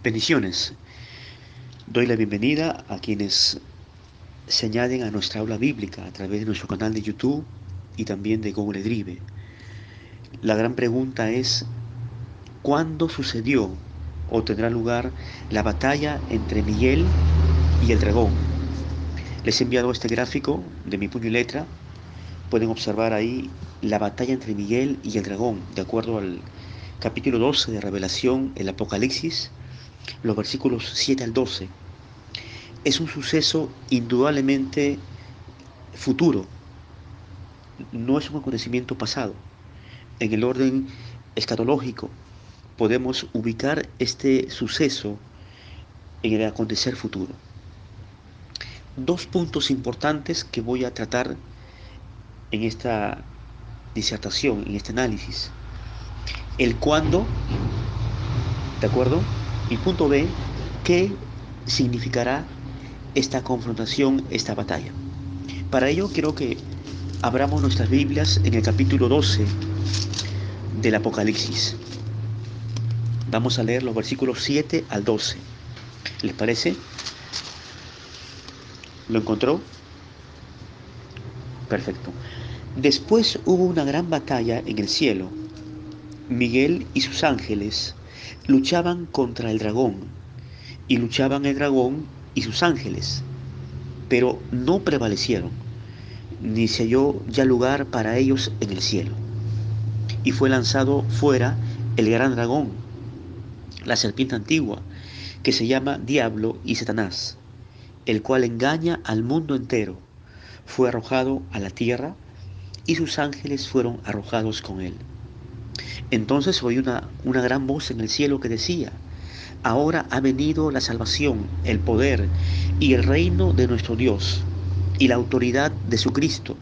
Bendiciones. Doy la bienvenida a quienes se añaden a nuestra aula bíblica a través de nuestro canal de YouTube y también de Google Drive. La gran pregunta es, ¿cuándo sucedió o tendrá lugar la batalla entre Miguel y el dragón? Les he enviado este gráfico de mi puño y letra. Pueden observar ahí la batalla entre Miguel y el dragón, de acuerdo al capítulo 12 de Revelación, el Apocalipsis, los versículos 7 al 12. Es un suceso indudablemente futuro, no es un acontecimiento pasado. En el orden escatológico podemos ubicar este suceso en el acontecer futuro. Dos puntos importantes que voy a tratar en esta disertación, en este análisis. El cuándo, ¿de acuerdo? Y punto B, ¿qué significará esta confrontación, esta batalla? Para ello quiero que abramos nuestras Biblias en el capítulo 12 del Apocalipsis. Vamos a leer los versículos 7 al 12. ¿Les parece? ¿Lo encontró? Perfecto. Después hubo una gran batalla en el cielo. Miguel y sus ángeles luchaban contra el dragón, y luchaban el dragón y sus ángeles, pero no prevalecieron, ni se halló ya lugar para ellos en el cielo. Y fue lanzado fuera el gran dragón, la serpiente antigua, que se llama Diablo y Satanás, el cual engaña al mundo entero. Fue arrojado a la tierra y sus ángeles fueron arrojados con él. Entonces oí una gran voz en el cielo que decía: ahora ha venido la salvación, el poder y el reino de nuestro Dios y la autoridad de su Cristo,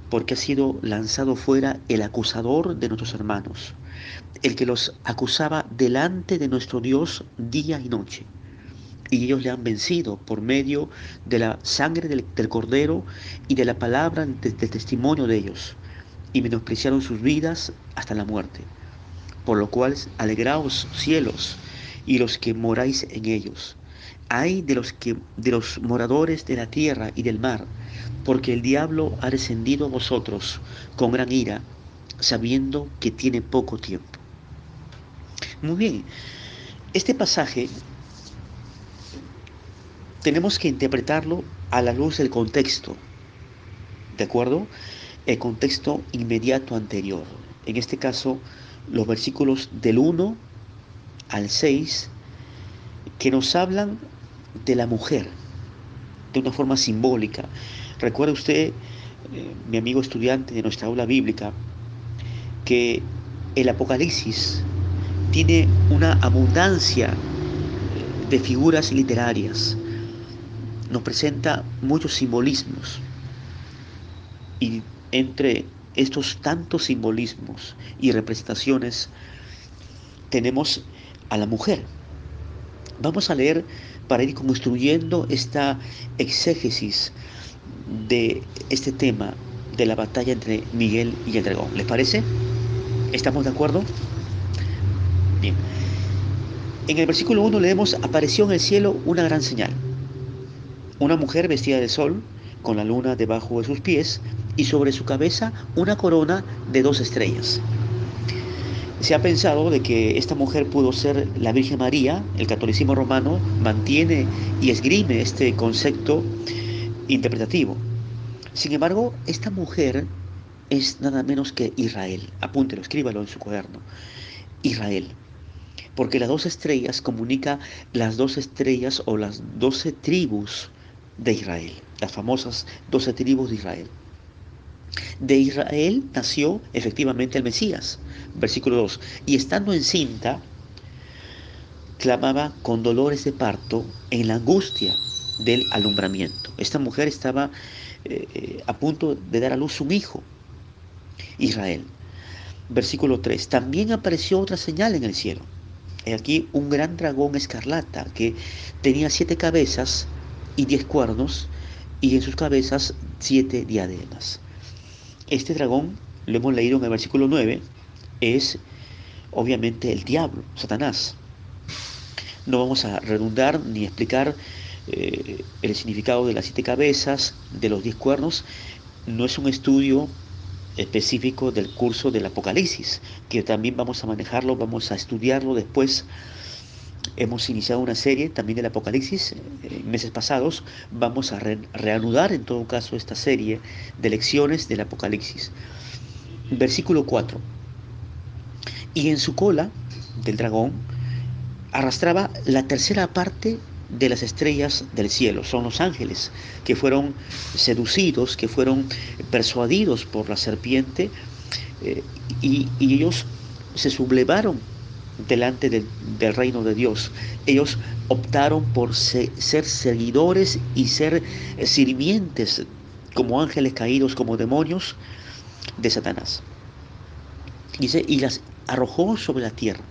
porque ha sido lanzado fuera el acusador de nuestros hermanos, el que los acusaba delante de nuestro Dios día y noche. Y ellos le han vencido por medio de la sangre del Cordero y de la palabra del testimonio de ellos, y menospreciaron sus vidas hasta la muerte. Por lo cual, alegraos cielos y los que moráis en ellos. Ay de los moradores de la tierra y del mar, porque el diablo ha descendido a vosotros con gran ira, sabiendo que tiene poco tiempo. Muy bien, este pasaje tenemos que interpretarlo a la luz del contexto, ¿de acuerdo? El contexto inmediato anterior. En este caso, los versículos del 1 al 6, que nos hablan de la mujer de una forma simbólica. Recuerda usted, mi amigo estudiante de nuestra aula bíblica, que el Apocalipsis tiene una abundancia de figuras literarias, nos presenta muchos simbolismos, y entre estos tantos simbolismos y representaciones tenemos a la mujer. Vamos a leer para ir construyendo esta exégesis de este tema de la batalla entre Miguel y el dragón. ¿Les parece? ¿Estamos de acuerdo? Bien. En el versículo 1 leemos: apareció en el cielo una gran señal. Una mujer vestida de sol, con la luna debajo de sus pies, y sobre su cabeza una corona de 2 estrellas. Se ha pensado de que esta mujer pudo ser la Virgen María. El catolicismo romano mantiene y esgrime este concepto interpretativo. Sin embargo, esta mujer es nada menos que Israel. Apúntelo, escríbalo en su cuaderno. Israel. Porque las 2 estrellas comunica las 2 estrellas o las 12 tribus de Israel. Las famosas 12 tribus de Israel. De Israel nació efectivamente el Mesías. Versículo 2. Y estando encinta, clamaba con dolores de parto en la angustia del alumbramiento. Esta mujer estaba a punto de dar a luz un hijo, Israel. Versículo 3. También apareció otra señal en el cielo. He aquí un gran dragón escarlata que tenía 7 cabezas y 10 cuernos, y en sus cabezas 7 diademas. Este dragón, lo hemos leído en el versículo 9, es obviamente el diablo, Satanás. No vamos a redundar ni explicar el significado de las 7 cabezas, de los 10 cuernos. No es un estudio específico del curso del Apocalipsis, que también vamos a manejarlo, vamos a estudiarlo después. Hemos iniciado una serie también del Apocalipsis en meses pasados. Vamos a reanudar en todo caso esta serie de lecciones del Apocalipsis. Versículo 4. Y en su cola del dragón arrastraba la tercera parte de las estrellas del cielo. Son los ángeles que fueron seducidos, que fueron persuadidos por la serpiente, y ellos se sublevaron delante del reino de Dios. Ellos optaron por ser seguidores y ser sirvientes como ángeles caídos, como demonios de Satanás. Dice, y las arrojó sobre la tierra.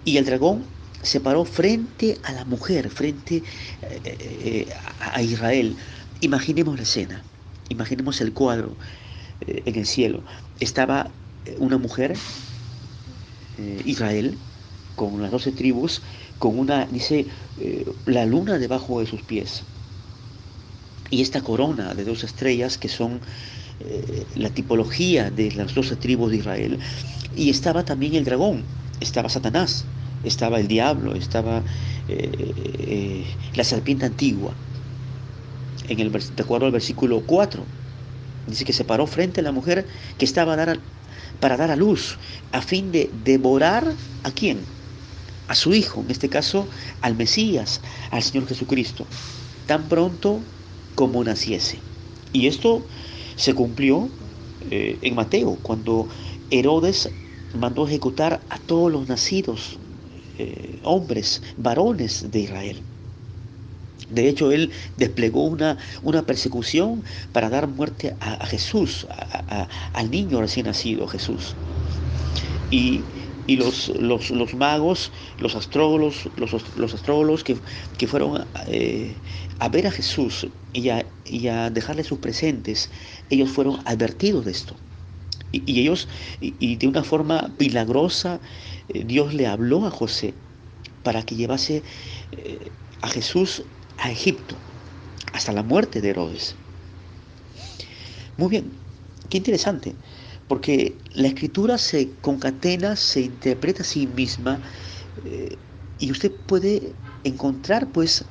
Y el dragón se paró frente a la mujer, frente a Israel. Imaginemos la escena, imaginemos el cuadro en el cielo. Estaba una mujer, Israel, con las 12 tribus, con una, dice, la luna debajo de sus pies. Y esta corona de 2 estrellas que son la tipología de las 12 tribus de Israel. Y estaba también el dragón, estaba Satanás, estaba el diablo, estaba la serpiente antigua. De acuerdo al versículo 4, dice que se paró frente a la mujer que estaba para dar a luz, a fin de devorar ¿a quién? A su hijo, en este caso al Mesías, al Señor Jesucristo, tan pronto como naciese. Y esto se cumplió en Mateo, cuando Herodes mandó ejecutar a todos los nacidos, hombres, varones de Israel. De hecho, él desplegó una persecución para dar muerte a Jesús, al niño recién nacido, Jesús. Y, y los magos, los astrólogos que fueron a ver a Jesús y a dejarle sus presentes, ellos fueron advertidos de esto. Y ellos, y de una forma milagrosa, Dios le habló a José para que llevase a Jesús a Egipto, hasta la muerte de Herodes. Muy bien, qué interesante, porque la escritura se concatena, se interpreta a sí misma, eh, y usted puede encontrar pues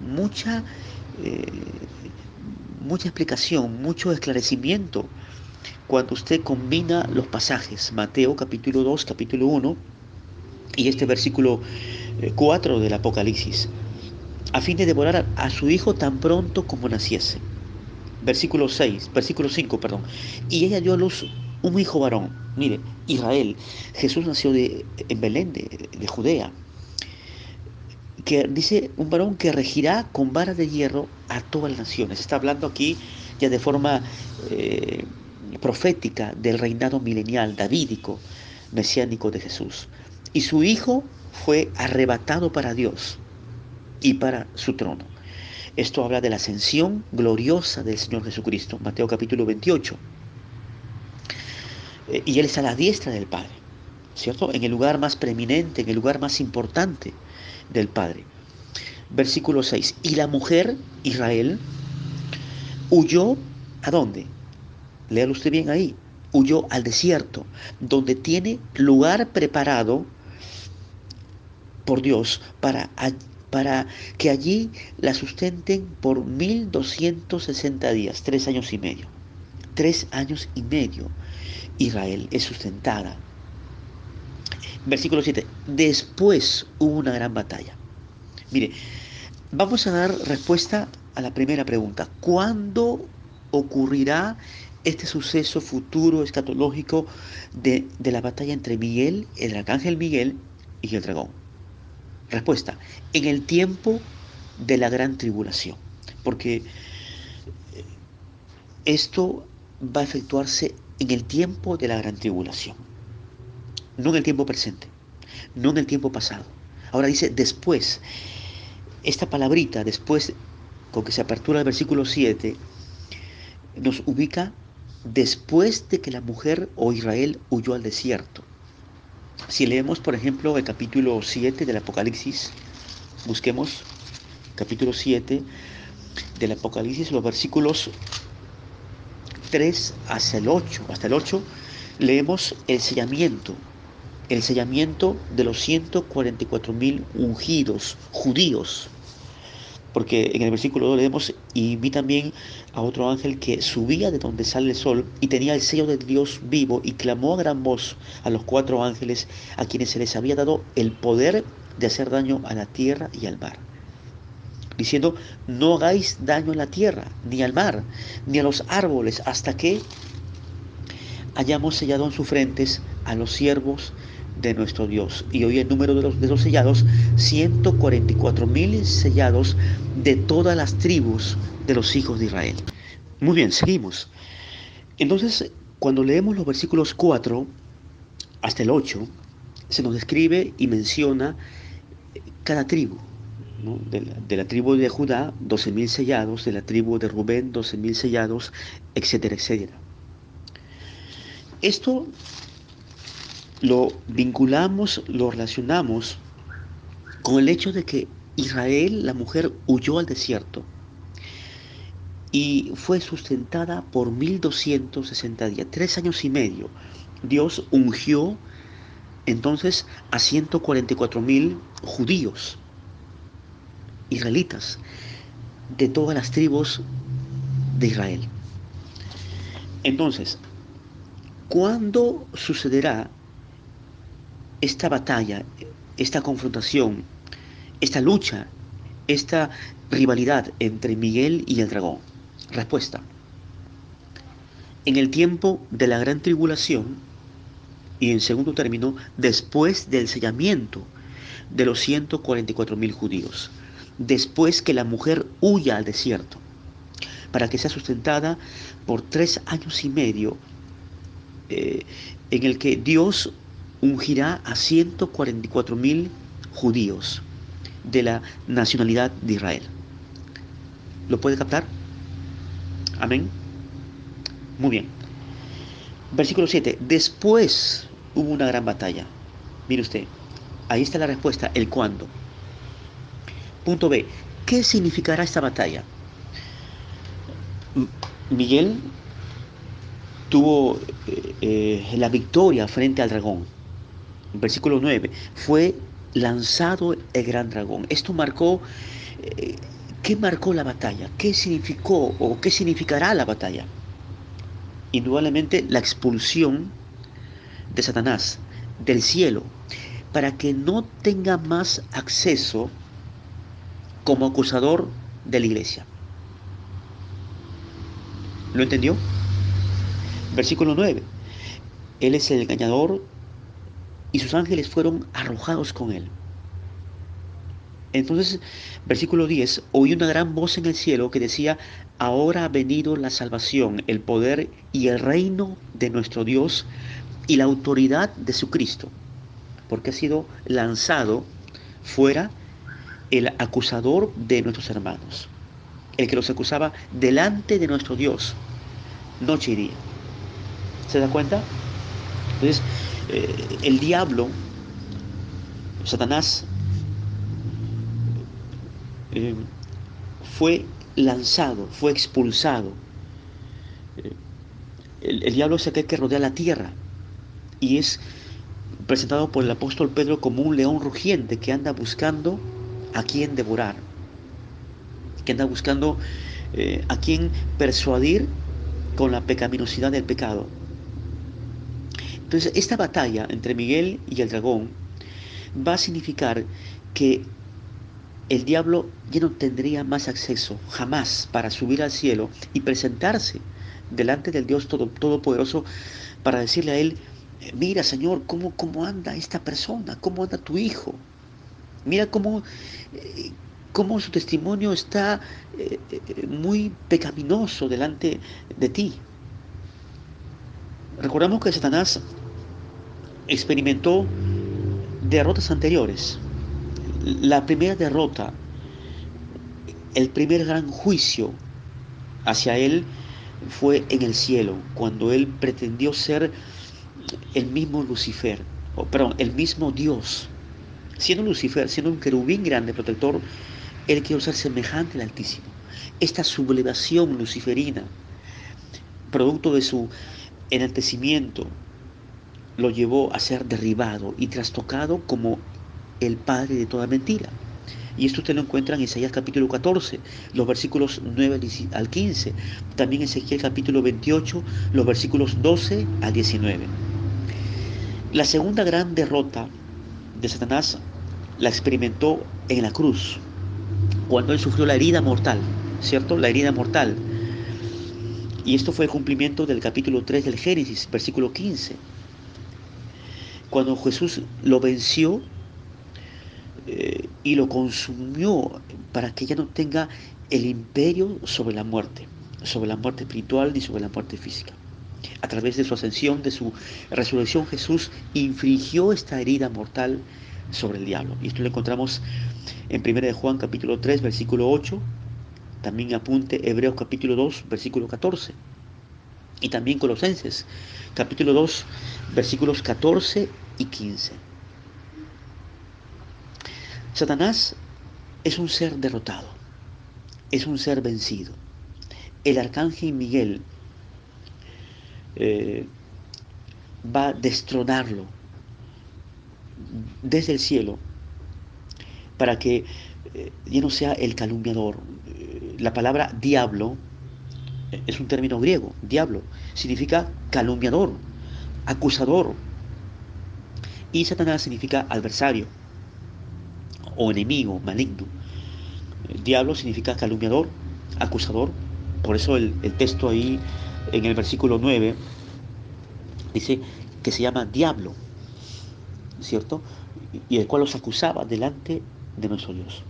mucha, eh, mucha explicación, mucho esclarecimiento cuando usted combina los pasajes, Mateo capítulo 2, capítulo 1 y este versículo 4 del Apocalipsis, a fin de devorar a su hijo tan pronto como naciese. Versículo 5, perdón. Y ella dio a luz un hijo varón. Mire, Israel, Jesús nació en Belén, de Judea, que dice un varón que regirá con vara de hierro a todas las naciones. Está hablando aquí ya de forma eh, profética del reinado milenial, davídico, mesiánico de Jesús. Y su hijo fue arrebatado para Dios y para su trono. Esto habla de la ascensión gloriosa del Señor Jesucristo, Mateo capítulo 28. Y Él está a la diestra del Padre, ¿cierto? En el lugar más preeminente, en el lugar más importante del Padre. Versículo 6. Y la mujer, Israel, huyó, ¿a dónde? Léalo usted bien ahí. Huyó al desierto, donde tiene lugar preparado por Dios para que allí la sustenten por 1260 días, 3 años y medio. 3 años y medio Israel es sustentada. Versículo 7. Después hubo una gran batalla. Mire, vamos a dar respuesta a la primera pregunta. ¿Cuándo ocurrirá este suceso futuro escatológico de la batalla entre Miguel, el arcángel Miguel y el dragón? Respuesta, en el tiempo de la gran tribulación, porque esto va a efectuarse en el tiempo de la gran tribulación, no en el tiempo presente, no en el tiempo pasado. Ahora dice después, esta palabrita después, con que se apertura el versículo 7, nos ubica después de que la mujer o Israel huyó al desierto. Si leemos, por ejemplo, el capítulo 7 del Apocalipsis, Busquemos capítulo 7 del Apocalipsis, los versículos 3 hasta el 8. Hasta el 8 leemos el sellamiento de los 144.000 ungidos judíos. Porque en el versículo 2 leemos, y vi también a otro ángel que subía de donde sale el sol y tenía el sello de Dios vivo y clamó a gran voz a los 4 ángeles a quienes se les había dado el poder de hacer daño a la tierra y al mar, diciendo, no hagáis daño a la tierra, ni al mar, ni a los árboles, hasta que hayamos sellado en sus frentes a los siervos de nuestro Dios. Y hoy el número de los sellados, 144.000 sellados de todas las tribus de los hijos de Israel. Muy bien, seguimos. Entonces, cuando leemos los versículos 4 hasta el 8, se nos describe y menciona cada tribu, ¿no? De la tribu de Judá, 12.000 sellados, de la tribu de Rubén, 12.000 sellados, etcétera, etcétera. Esto lo vinculamos, lo relacionamos con el hecho de que Israel, la mujer, huyó al desierto y fue sustentada por 1260 días, 3 años y medio. Dios ungió entonces a 144.000 judíos, israelitas, de todas las tribus de Israel. Entonces, ¿cuándo sucederá esta batalla, esta confrontación, esta lucha, esta rivalidad entre Miguel y el dragón? Respuesta: en el tiempo de la gran tribulación y, en segundo término, después del sellamiento de los 144.000 judíos, después que la mujer huya al desierto, para que sea sustentada por 3 años y medio, en el que Dios ungirá a 144.000 judíos de la nacionalidad de Israel. ¿Lo puede captar? Amén. Muy bien. Versículo 7. Después hubo una gran batalla. Mire usted, ahí está la respuesta, el cuándo. Punto B. ¿Qué significará esta batalla? Miguel tuvo la victoria frente al dragón. Versículo 9. Fue lanzado el gran dragón. Esto marcó, ¿qué marcó la batalla? ¿Qué significó o qué significará la batalla? Indudablemente la expulsión de Satanás del cielo, para que no tenga más acceso como acusador de la iglesia. ¿Lo entendió? Versículo 9. Él es el engañador y sus ángeles fueron arrojados con él. Entonces, versículo 10, oí una gran voz en el cielo que decía, ahora ha venido la salvación, el poder y el reino de nuestro Dios y la autoridad de su Cristo, porque ha sido lanzado fuera el acusador de nuestros hermanos, el que los acusaba delante de nuestro Dios, noche y día. ¿Se da cuenta? Entonces, el diablo, Satanás, fue lanzado, fue expulsado. El diablo es aquel que rodea la tierra y es presentado por el apóstol Pedro como un león rugiente que anda buscando a quien devorar, que anda buscando a quien persuadir con la pecaminosidad del pecado. Entonces, esta batalla entre Miguel y el dragón va a significar que el diablo ya no tendría más acceso jamás para subir al cielo y presentarse delante del Dios Todopoderoso para decirle a él, mira Señor, ¿cómo anda esta persona? ¿Cómo anda tu hijo? Mira cómo su testimonio está muy pecaminoso delante de ti. Recordamos que Satanás experimentó derrotas anteriores. La primera derrota, el primer gran juicio hacia él fue en el cielo, cuando él pretendió ser el mismo Lucifer, el mismo Dios, Siendo Lucifer, siendo un querubín grande, protector, él quiere ser semejante al Altísimo. Esta sublevación luciferina, producto de su enaltecimiento, lo llevó a ser derribado y trastocado como el padre de toda mentira. Y esto usted lo encuentra en Isaías capítulo 14, los versículos 9 al 15. También en Ezequiel capítulo 28, los versículos 12 al 19. La segunda gran derrota de Satanás la experimentó en la cruz, cuando él sufrió la herida mortal, ¿cierto? La herida mortal. Y esto fue el cumplimiento del capítulo 3 del Génesis, versículo 15. Cuando Jesús lo venció y lo consumió para que ya no tenga el imperio sobre la muerte espiritual ni sobre la muerte física. A través de su ascensión, de su resurrección, Jesús infligió esta herida mortal sobre el diablo. Y esto lo encontramos en 1 de Juan capítulo 3, versículo 8, también apunte Hebreos capítulo 2, versículo 14, y también Colosenses capítulo 2, versículos 14 y 15. Satanás es un ser derrotado, es un ser vencido. El arcángel Miguel eh, va a destronarlo desde el cielo para que ya no sea el calumniador. La palabra diablo es un término griego. Diablo significa calumniador, acusador. Y Satanás significa adversario o enemigo, maligno. El diablo significa calumniador, acusador. Por eso el texto ahí en el versículo 9 dice que se llama diablo, ¿cierto? Y el cual los acusaba delante de nuestro Dios.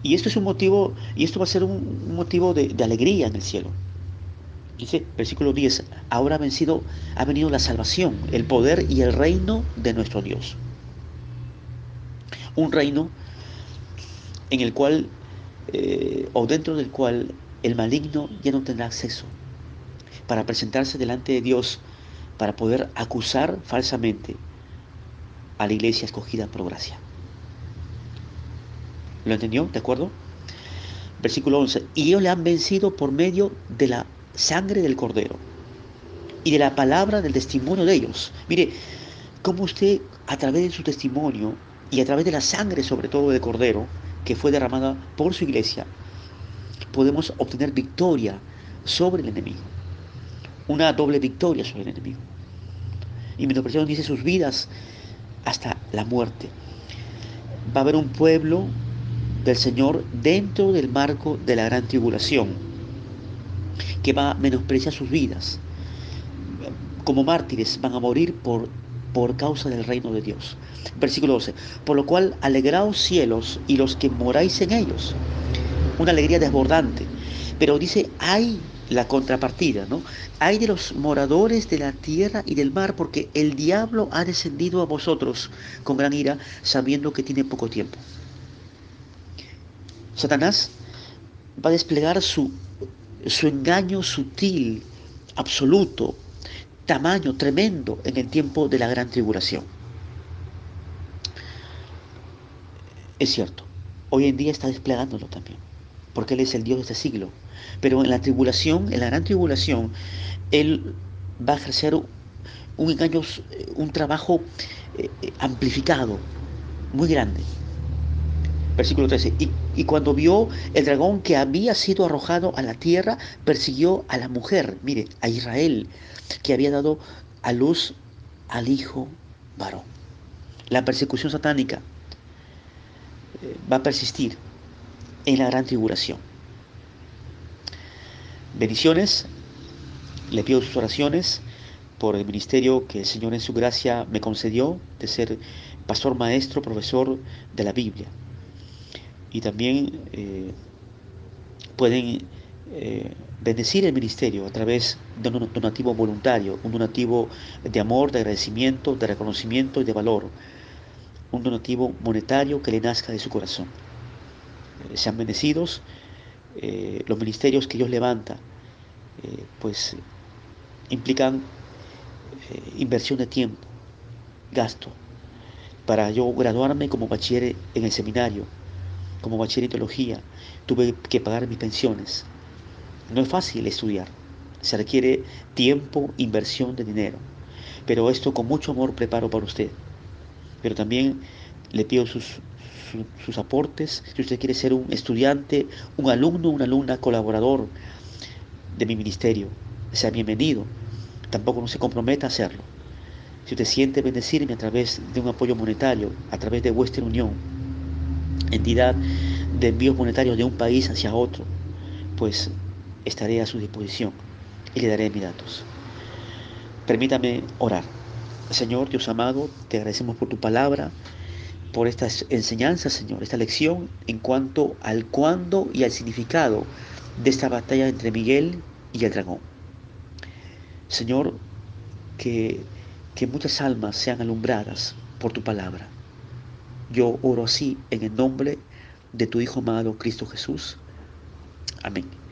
Y esto es un motivo, y esto va a ser un motivo de alegría en el cielo. Dice, versículo 10, ahora ha venido la salvación, el poder y el reino de nuestro Dios. Un reino en el cual, o dentro del cual, el maligno ya no tendrá acceso para presentarse delante de Dios, para poder acusar falsamente a la iglesia escogida por gracia. ¿Lo entendió? ¿De acuerdo? Versículo 11, y ellos le han vencido por medio de la sangre del cordero y de la palabra del testimonio de ellos. Mire, cómo usted, a través de su testimonio y a través de la sangre, sobre todo de cordero, que fue derramada por su iglesia, podemos obtener victoria sobre el enemigo. Una doble victoria sobre el enemigo. Y menospreciaron, dice, sus vidas hasta la muerte. Va a haber un pueblo del Señor dentro del marco de la gran tribulación, que va a menospreciar sus vidas. Como mártires van a morir por causa del reino de Dios. Versículo 12. Por lo cual, alegraos cielos y los que moráis en ellos. Una alegría desbordante. Pero dice, hay la contrapartida, ¿no? Hay de los moradores de la tierra y del mar, porque el diablo ha descendido a vosotros con gran ira, sabiendo que tiene poco tiempo. Satanás va a desplegar su engaño sutil, absoluto, tamaño tremendo en el tiempo de la gran tribulación. Es cierto, hoy en día está desplegándolo también, porque Él es el Dios de este siglo. Pero en la tribulación, en la gran tribulación, Él va a ejercer un engaño, un trabajo amplificado, muy grande. Versículo 13. Y cuando vio el dragón que había sido arrojado a la tierra, persiguió a la mujer, mire, a Israel, que había dado a luz al hijo varón. La persecución satánica va a persistir en la gran tribulación. Bendiciones, le pido sus oraciones por el ministerio que el Señor en su gracia me concedió de ser pastor maestro, profesor de la Biblia. Y también pueden bendecir el ministerio a través de un donativo voluntario, un donativo de amor, de agradecimiento, de reconocimiento y de valor, un donativo monetario que le nazca de su corazón. Sean bendecidos. Los ministerios que Dios levanta, pues implican inversión de tiempo, gasto, Para yo graduarme como bachiller en el seminario, como bachiller en teología, tuve que pagar mis pensiones. No es fácil estudiar, se requiere tiempo, inversión de dinero, pero esto con mucho amor preparo para usted. Pero también le pido sus aportes. Si usted quiere ser un estudiante, un alumno, una alumna, colaborador de mi ministerio, sea bienvenido. Tampoco no se comprometa a hacerlo. Si usted siente bendecirme a través de un apoyo monetario, a través de Western Unión, entidad de envíos monetarios de un país hacia otro, pues estaré a su disposición y le daré mis datos. Permítame orar. Señor Dios amado, te agradecemos por tu palabra, por estas enseñanzas, Señor, esta lección en cuanto al cuándo y al significado de esta batalla entre Miguel y el dragón. Señor, que, que muchas almas sean alumbradas por tu palabra. Yo oro así en el nombre de tu Hijo amado Cristo Jesús. Amén.